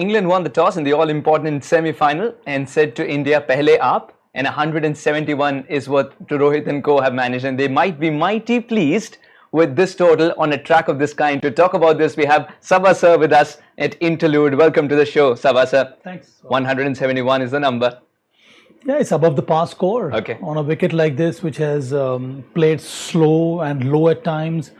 England won the toss in the all-important semi-final and said to India, "Pehle aap." And 171 is what Rohit and co have managed, and they might be mighty pleased with this total on a track of this kind. To talk about this, we have Saba sir with us at Interlude. Welcome to the show, Saba sir. Thanks. 171 is the number. Yeah, it's above the par score. Okay. On a wicket like this, which has played slow and low at times.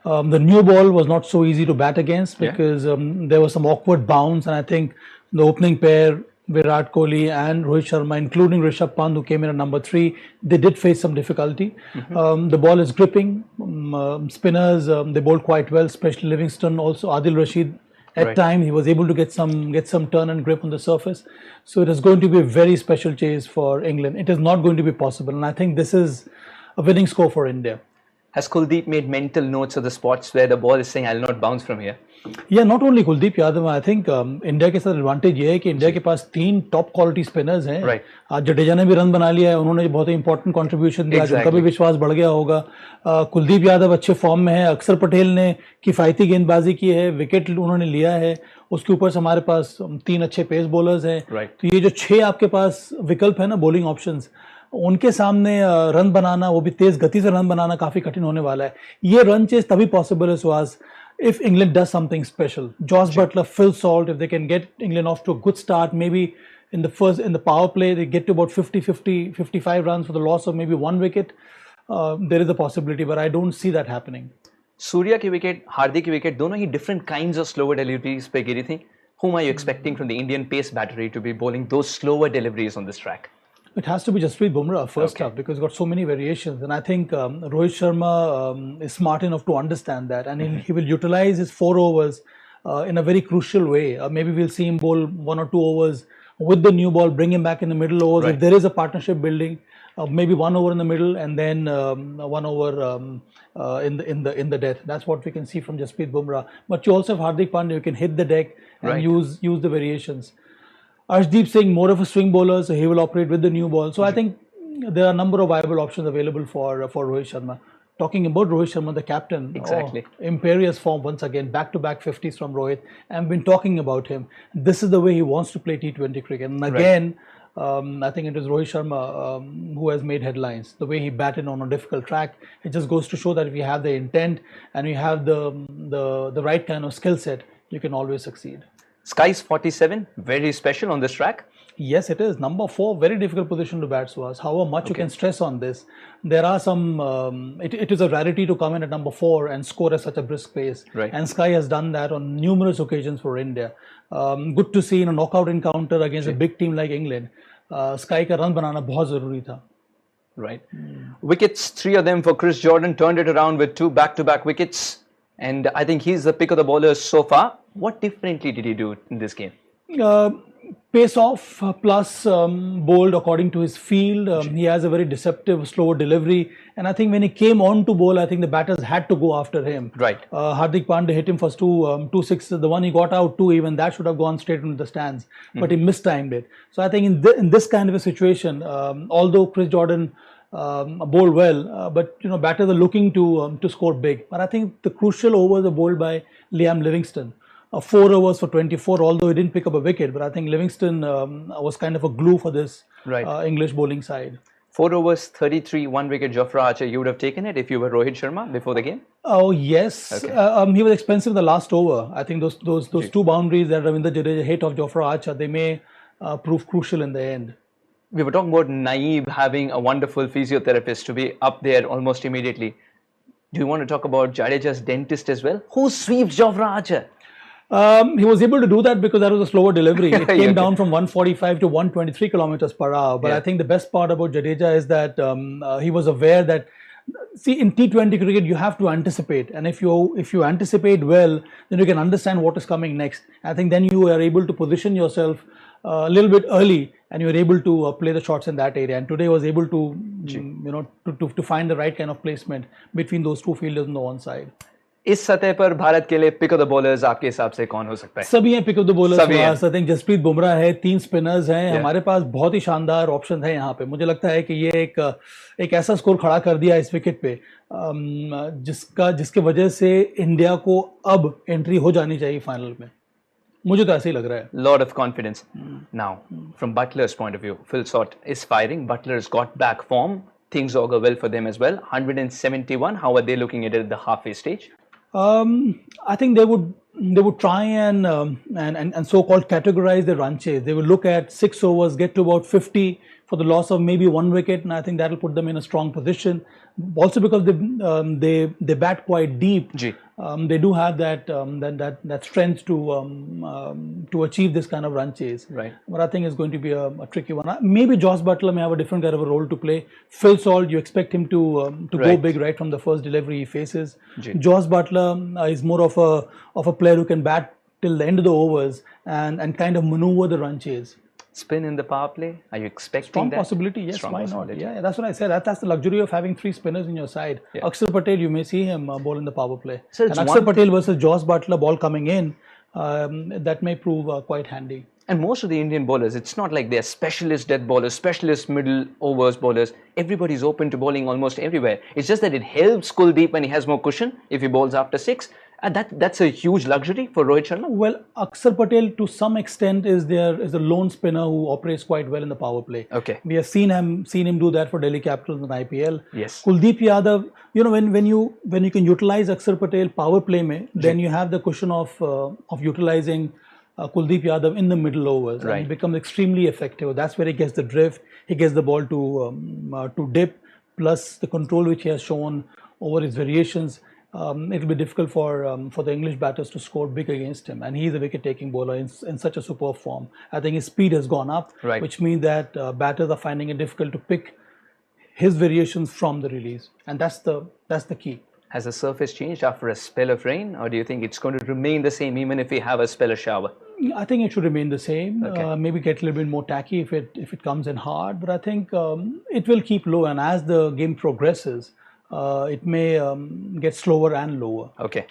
The new ball was not so easy to bat against because there was some awkward bounce, and I think the opening pair, Virat Kohli and Rohit Sharma, including Rishabh Pant, who came in at number 3, they did face some difficulty. The ball is gripping. Spinners, they bowled quite well, especially Livingston, also Adil Rashid. At times, he was able to get some turn and grip on the surface. So it is going to be a very special chase for England. It is not going to be possible, and I think this is a winning score for India. Has Kuldeep made mental notes of the spots where the ball is saying, "I'll not bounce from here"? Yeah, not only Kuldeep Yadav, I think India के साथ advantage ये है कि India के पास 3 top quality spinners हैं. आज जडेजा ने भी रन बना लिया है, उन्होंने बहुत ही इंपॉर्टेंट कंट्रीब्यूशन दिया, उनका भी विश्वास बढ़ गया होगा. कुलदीप यादव अच्छे फॉर्म में है. अक्षर पटेल ने किफायती गेंदबाजी की है, विकेट उन्होंने लिया है. उसके ऊपर से हमारे पास 3 अच्छे पेस बॉलर्स हैं. तो ये जो 6 आपके पास विकल्प है ना बॉलिंग ऑप्शंस, उनके सामने रन बनाना, वो भी तेज गति से रन बनाना काफी कठिन होने वाला है. ये रन चेस तभी पॉसिबल है Suhas if England does something special. Josh Butler, Phil Salt, if they can get England off to a good start, maybe in the power play they get to about 55 runs for the loss of maybe 1 wicket, there is a possibility, but I don't see that happening. Surya की wicket, हार्दिक की wicket, दोनों ही different kinds of slower deliveries पे गिरी थी. Whom are you expecting from the Indian pace battery to be bowling those slower deliveries on this track? It has to be Jasprit Bumrah first up, because he's got so many variations, and I think Rohit Sharma is smart enough to understand that, and he will utilize his 4 overs in a very crucial way. Maybe we'll see him bowl 1 or 2 overs with the new ball, bring him back in the middle overs. If there is a partnership building, maybe 1 over in the middle and then 1 over in the death. That's what we can see from Jasprit Bumrah. But you also have Hardik Pandya, you can hit the deck and use the variations. Arshdeep Singh, more of a swing bowler, so he will operate with the new ball. So I think there are a number of viable options available for Rohit Sharma. Talking about Rohit Sharma, the captain, imperious form once again, back-to-back 50s from Rohit. I've been talking about him. This is the way he wants to play T20 cricket. And again, I think it is Rohit Sharma who has made headlines. The way he batted on a difficult track, it just goes to show that if you have the intent and you have the right kind of skill set, you can always succeed. Skies 47, very special on this track. Yes, it is. Number 4, very difficult position to bat, Suhaas. However much you can stress on this, there are some, it is a rarity to come in at number 4 and score at such a brisk pace. And Sky has done that on numerous occasions for India. Good to see in a knockout encounter against a big team like England. Sky ka run banana bahut zaruri tha. Wickets, 3 of them for Chris Jordan, turned it around with 2 back-to-back wickets. And I think he's the pick of the bowlers so far. What differently did he do in this game? Pace off plus bowled according to his field. He has a very deceptive, slow delivery. And I think when he came on to bowl, I think the batters had to go after him. Hardik Pandya hit him for 2 sixes. The one he got out, 2 even, that should have gone straight into the stands. But he mistimed it. So I think in this kind of a situation, although Chris Jordan bowled well, but batters are looking to score big. But I think the crucial overs are bowled by Liam Livingston. 4 overs for 24, although he didn't pick up a wicket. But I think Livingston was kind of a glue for this English bowling side. 4 overs, 33, 1 wicket. Jofra Archer, you would have taken it if you were Rohit Sharma before the game? Oh yes, he was expensive in the last over. I think those 2 boundaries that Ravindra Jadeja hit of Jofra Archer, they may prove crucial in the end. We were talking about Naeeb having a wonderful physiotherapist to be up there almost immediately. Do you want to talk about Jadeja's dentist as well? Who sweeps Jofra Archer? He was able to do that because that was a slower delivery. It came down from 145 to 123 kilometers per hour. But I think the best part about Jadeja is that he was aware that, see, in T20 cricket, you have to anticipate. And if you anticipate well, then you can understand what is coming next. I think then you are able to position yourself a little bit early, and you're able to play the shots in that area. And today was able to, to find the right kind of placement between those 2 fielders on the one side. इस सतह पर भारत के लिए pick of the bowlers आपके हिसाब से कौन हो सकता है? सभी हैं pick of the bowlers. I think Jasprit Bumrah है, 3 स्पिनर्स हैं. हमारे पास बहुत ही शानदार ऑप्शन है यहाँ पे. मुझे लगता है कि ये एक ऐसा स्कोर खड़ा कर दिया इस विकेट पे जिसके वजह से इंडिया को अब एंट्री हो जानी चाहिए फाइनल में. मुझे तो ऐसे ही लग रहा है. Lot of confidence. Now, from Butler's point of view, Phil Sott is firing. Butler's got back form. Things augur well for them as well. 171. How are they looking at it at the halfway stage? I think they would try and so-called categorize the run chase. They will look at 6 overs, get to about 50 for the loss of maybe 1 wicket, and I think that will put them in a strong position. Also because they bat quite deep. They do have that strength to achieve this kind of run chase. Right. But I think it's going to be a tricky one. Maybe Josh Butler may have a different kind of a role to play. Phil Salt, you expect him to go big right from the first delivery he faces. Josh Butler is more of a player who can bat till the end of the overs and kind of maneuver the run chase. Spin in the power play? Are you expecting strong that? Possibility, yes. Strong why possibility. not? Yeah, that's what I said. That's the luxury of having 3 spinners in your side. Yeah. Akshar Patel, you may see him bowl in the power play. So and Akshar Patel versus Josh Butler ball coming in, that may prove quite handy. And most of the Indian bowlers, it's not like they're specialist death bowlers, specialist middle overs bowlers. Everybody's open to bowling almost everywhere. It's just that it helps Kuldeep when he has more cushion if he bowls after 6. And that's a huge luxury for Rohit Sharma. Well, Akshar Patel to some extent is a lone spinner who operates quite well in the power play. Okay. We have seen him do that for Delhi Capitals in IPL. Yes. Kuldeep Yadav, when you can utilize Akshar Patel power play mein, then you have the cushion of utilizing Kuldeep Yadav in the middle overs. Right. And he becomes extremely effective. That's where he gets the drift. He gets the ball to dip, plus the control which he has shown over his variations. It will be difficult for the English batters to score big against him, and he is a wicket-taking bowler in such a superb form. I think his speed has gone up, right, which means that batters are finding it difficult to pick his variations from the release, and that's the key. Has the surface changed after a spell of rain, or do you think it's going to remain the same even if we have a spell of shower? I think it should remain the same. Okay. Maybe get a little bit more tacky if it comes in hard, but I think it will keep low, and as the game progresses, it may get slower and lower. Okay.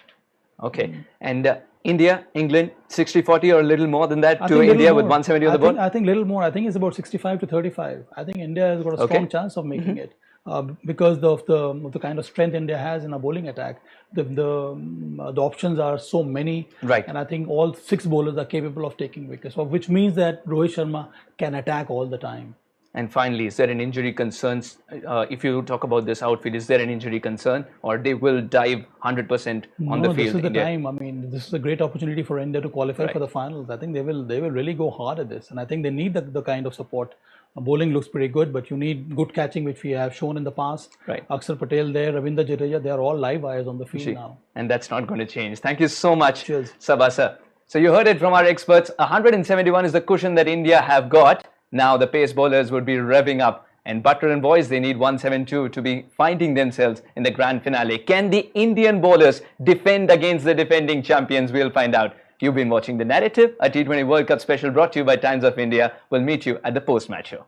And India, England, 60-40 or a little more than that to India with 170 on the board? I think little more. I think it's about 65 to 35. I think India has got a strong chance of making it because of the kind of strength India has in a bowling attack. The options are so many, right, and I think all 6 bowlers are capable of taking wickets, which means that Rohit Sharma can attack all the time. And finally, is there an injury concern? If you talk about this outfield, is there an injury concern, or they will dive 100% on the field? This is the time. I mean, this is a great opportunity for India to qualify for the finals. I think they will really go hard at this, and I think they need the kind of support. Bowling looks pretty good, but you need good catching, which we have shown in the past. Right. Akshar Patel there, Ravindra Jadeja, they are all live wires on the field now. And that's not going to change. Thank you so much, Cheers. Saba sir. So you heard it from our experts. 171 is the cushion that India have got. Now the pace bowlers would be revving up, and Butler and boys, they need 172 to be finding themselves in the grand finale. Can the Indian bowlers defend against the defending champions? We'll find out. You've been watching The Narrative, a T20 World Cup special brought to you by Times of India. We'll meet you at the post-match show.